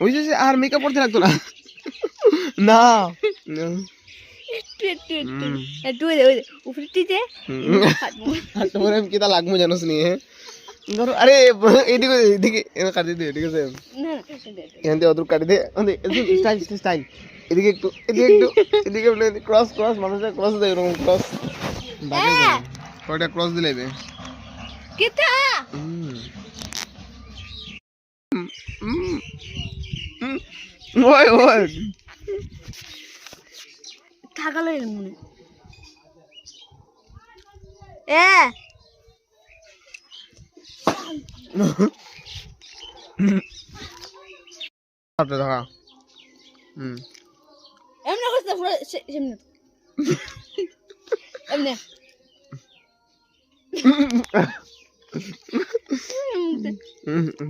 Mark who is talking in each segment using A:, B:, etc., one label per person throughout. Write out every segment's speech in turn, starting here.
A: ওই যে আর মেকআপ করতে লাগতো না না
B: একটু একটু একটু একটু ওই যে উপরে টিতে
A: আর তোমার আমি কিতা লাগমু জানোস নি ধরো আরে এদিকে এদিকে এবার কাটি দে ঠিক আছে
B: না
A: এখান থেকে অদূর কাটি দে স্টাইল স্টাইল এদিকে একটু এদিকে ক্রস ক্রস মানুষের ক্রস দেয় এরকম ক্রস বাজে কয়টা ক্রস দিলে
B: কিতা
A: ওই ওই
B: থাকালো এর মনে
A: আপনি দেখা
B: এমনি করতে পুরো এমনি এমনি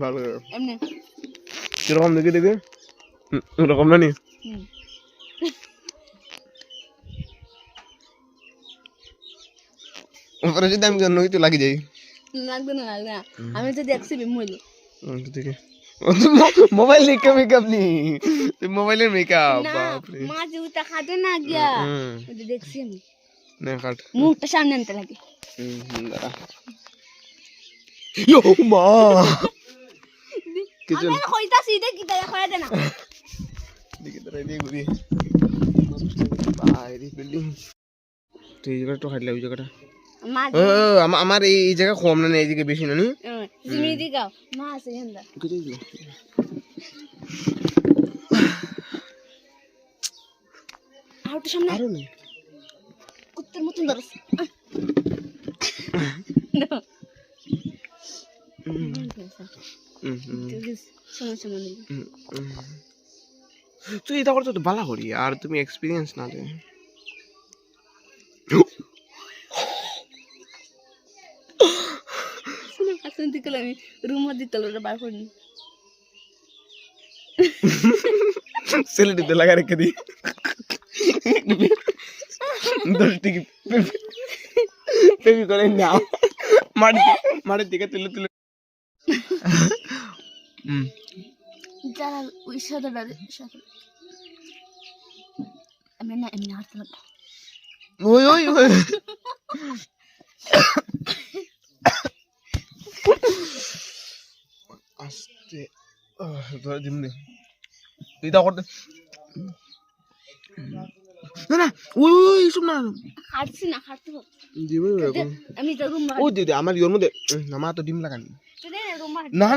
A: ভালো
B: এমনি
A: কিরকম দেখি দেখি ওরকম না নি ওপরে যদি আমি নই তো লাগি যাই
B: লাগবে না আমি তো দেখছি বিমইলে
A: দেখি মোবাইল মেকআপ নি মোবাইলের মেকআপ বাপরে
B: মা জুতা খাতে না গিয়া ওটা দেখছি আমি
A: না কাট
B: মুখটা সামনে আনতে লাগে
A: দাঁড়া ইয়ো মা কিছু
B: আমি কইতাছি দেখি তাই কইয়া দে না
A: দেখি দাঁড়া দিয়ে ঘুরি বাইরে বিল্ডিং তুই এই জায়গাটা খাইলে ওই জায়গাটা
B: মা
A: আমার এই জায়গা কম না এই দিকে বেশি না নি
B: তুমি দিগাও মা আছে হেন্দা আউট সামনে
A: আরো না
B: কুত্তের মতন ধরছ
A: তুই এটা করতে তো ভালো করি আর তুমি এক্সপিরিয়েন্স না দে
B: আমি রুম দিতে বার করিনি
A: সেলিটিতে লাগা রেখে দি 10 টিকি পেপি করে নাও মাটির দিকে তুলে
B: যারা ওই সাদাটা আমি না এমনি হাঁটতে লাগবো
A: ওই ওই ওই আস্তে ধরে দিমনে তুই তা করতে না না ওই ওই সব না
B: হাঁটছি না হাঁটতে
A: দিবে
B: আমি তো রুম
A: ও দিদি আমার ইওর মধ্যে আমার তো ডিম লাগানি
B: রুম
A: না